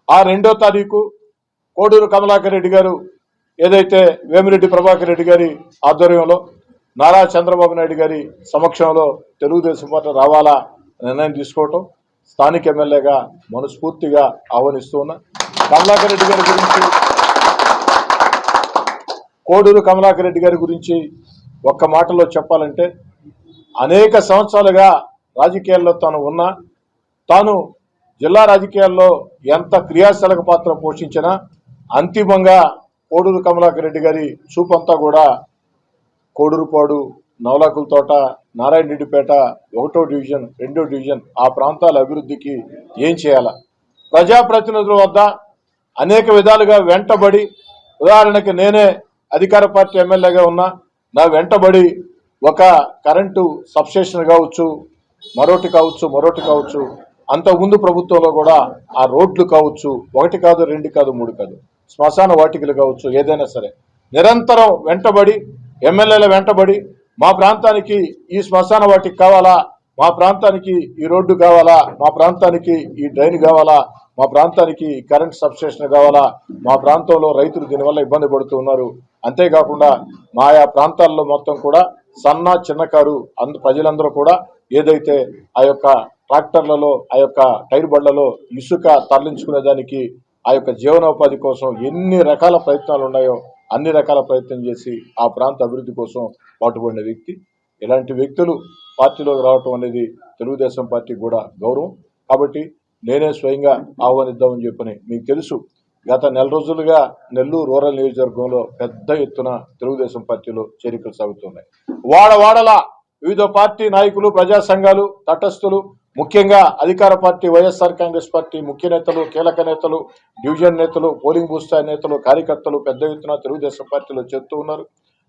ఆ 2వ తారీఖు కోడూరు కమలాకర్ రెడ్డి గారు ఏదైతే వేమిరెడ్డి ప్రభాకర్ రెడ్డి గారి ఆధ్వర్యంలో నారా చంద్రబాబు నాయుడు గారి సమక్షంలో తెలుగుదేశం పార్టీ రావాలా నిర్ణయం తీసుకోవటం స్థానిక ఎమ్మెల్యేగా మనస్ఫూర్తిగా ఆహ్వానిస్తూ ఉన్నా. కమలాకర్ రెడ్డి గారి గురించి, కోడూరు కమలాకర్ రెడ్డి గారి గురించి ఒక్క మాటలో చెప్పాలంటే అనేక సంవత్సరాలుగా రాజకీయాల్లో తాను జిల్లా రాజకీయాల్లో ఎంత క్రియాశీలక పాత్ర పోషించినా అంతిమంగా కోడూరు కమలాకర్ రెడ్డి గారి చూపంతా కూడా కోడూరుపాడు, నవలాకులతోట, నారాయణరెడ్డిపేట, 1వ డివిజన్, 2వ డివిజన్ ఆ ప్రాంతాల అభివృద్ధికి ఏం చేయాలా, ప్రజాప్రతినిధుల వద్ద అనేక విధాలుగా వెంటబడి, ఉదాహరణకి నేనే అధికార పార్టీ ఎమ్మెల్యేగా ఉన్నా, నా వెంటబడి ఒక కరెంటు సబ్స్టేషన్ కావచ్చు, మరోటి కావచ్చు, అంతకుముందు ప్రభుత్వంలో కూడా ఆ రోడ్లు కావచ్చు, 1 కాదు 2 కాదు 3 కాదు, శ్మశాన వాటికలు కావచ్చు, ఏదైనా సరే నిరంతరం వెంటబడి, ఎమ్మెల్యేల వెంటబడి మా ప్రాంతానికి ఈ శ్మశాన వాటికి కావాలా, మా ప్రాంతానికి ఈ రోడ్డు కావాలా, మా ప్రాంతానికి ఈ డ్రైన్ కావాలా, మా ప్రాంతానికి కరెంట్ సబ్స్టేషన్ కావాలా, మా ప్రాంతంలో రైతులు దీనివల్ల ఇబ్బంది పడుతూ ఉన్నారు, అంతేకాకుండా ఆయా ప్రాంతాల్లో మొత్తం కూడా సన్న చిన్నకారు ప్రజలందరూ కూడా ఏదైతే ఆ యొక్క ట్రాక్టర్లలో, ఆ యొక్క టైర్ బండ్లలో ఇసుక తరలించుకునే దానికి, ఆ యొక్క జీవనోపాధి కోసం ఎన్ని రకాల ప్రయత్నాలు ఉన్నాయో అన్ని రకాల ప్రయత్నం చేసి ఆ ప్రాంత అభివృద్ధి కోసం పాటుపడిన వ్యక్తి. ఇలాంటి వ్యక్తులు పార్టీలోకి రావటం అనేది తెలుగుదేశం పార్టీకి కూడా గౌరవం. కాబట్టి నేనే స్వయంగా ఆహ్వానిద్దామని చెప్పని మీకు తెలుసు. గత నెల రోజులుగా నెల్లూరు రూరల్ నియోజకవర్గంలో పెద్ద ఎత్తున తెలుగుదేశం పార్టీలో చేరికలు సాగుతున్నాయి. వాడవాడల వివిధ పార్టీ నాయకులు, ప్రజా సంఘాలు, తటస్థులు, ముఖ్యంగా అధికార పార్టీ వైఎస్ఆర్ కాంగ్రెస్ పార్టీ ముఖ్య నేతలు, కీలక నేతలు, డివిజన్ నేతలు, పోలింగ్ బూత్ స్థాయి నేతలు, కార్యకర్తలు పెద్ద ఎత్తున తెలుగుదేశం పార్టీలో చేరుతూ ఉన్నారు.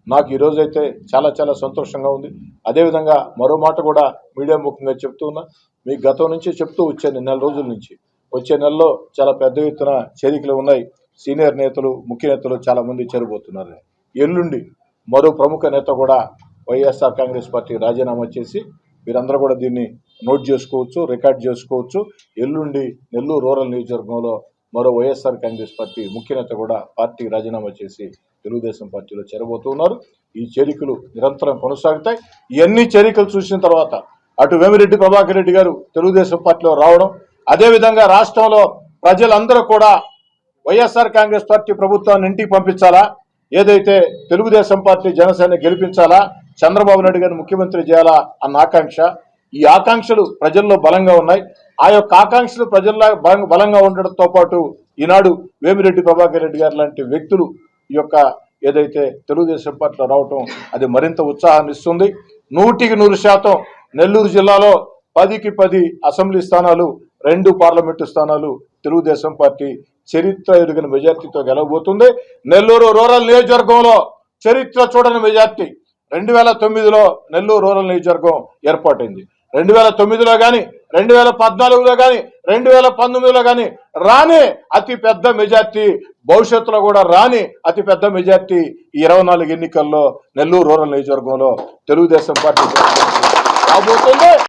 నాకు ఈరోజైతే చాలా చాలా సంతోషంగా ఉంది. అదేవిధంగా మరో మాట కూడా మీడియా ముఖంగా చెప్తూ ఉన్నా, మీకు గతం నుంచి చెప్తూ వచ్చాను, నెల రోజుల నుంచి. వచ్చే నెలలో చాలా పెద్ద ఎత్తున చేరికలు ఉన్నాయి. సీనియర్ నేతలు, ముఖ్య నేతలు చాలా మంది చేరబోతున్నారు. ఎల్లుండి మరో ప్రముఖ నేత కూడా వైఎస్ఆర్ కాంగ్రెస్ పార్టీ రాజీనామా చేసి, మీరందరూ కూడా దీన్ని నోట్ చేసుకోవచ్చు, రికార్డ్ చేసుకోవచ్చు. ఎల్లుండి నెల్లూరు రూరల్ నియోజకవర్గంలో మరో వైఎస్ఆర్ కాంగ్రెస్ పార్టీ ముఖ్య నేత కూడా పార్టీకి రాజీనామా చేసి తెలుగుదేశం పార్టీలో చేరబోతున్నారు. ఈ చేరికలు నిరంతరం కొనసాగుతాయి. ఇవన్నీ చేరికలు చూసిన తర్వాత అటు వేమిరెడ్డి ప్రభాకర్ రెడ్డి గారు తెలుగుదేశం పార్టీలో రావడం, అదేవిధంగా రాష్ట్రంలో ప్రజలందరూ కూడా వైఎస్ఆర్ కాంగ్రెస్ పార్టీ ప్రభుత్వాన్ని ఇంటికి పంపించాలా, ఏదైతే తెలుగుదేశం పార్టీ జనసేన గెలిపించాలా, చంద్రబాబు నాయుడు గారిని ముఖ్యమంత్రి చేయాలా అన్న ఆకాంక్ష, ఈ ఆకాంక్షలు ప్రజల్లో బలంగా ఉన్నాయి. ఆ యొక్క ఆకాంక్షలు ప్రజల్లో బలంగా ఉండడంతో పాటు ఈనాడు వేమిరెడ్డి ప్రభాకర్ రెడ్డి గారు లాంటి వ్యక్తులు ఈ యొక్క ఏదైతే తెలుగుదేశం పార్టీలో రావటం అది మరింత ఉత్సాహాన్ని ఇస్తుంది. 100% నెల్లూరు జిల్లాలో 10కి 10 అసెంబ్లీ స్థానాలు, 2 పార్లమెంటు స్థానాలు తెలుగుదేశం పార్టీ చరిత్ర ఎరుగని మెజార్టీతో గెలవబోతుంది. నెల్లూరు రూరల్ నియోజకవర్గంలో చరిత్ర చూడని మెజార్టీ. 2009లో నెల్లూరు రూరల్ నియోజకవర్గం ఏర్పాటైంది. 2009లో కానీ, 2014లో కానీ, 2019లో కానీ రాని అతి పెద్ద మెజార్టీ, భవిష్యత్తులో కూడా రాని అతి పెద్ద మెజార్టీ ఈ 24 ఎన్నికల్లో నెల్లూరు రూరల్ నియోజకవర్గంలో తెలుగుదేశం పార్టీ రాబోతుంది.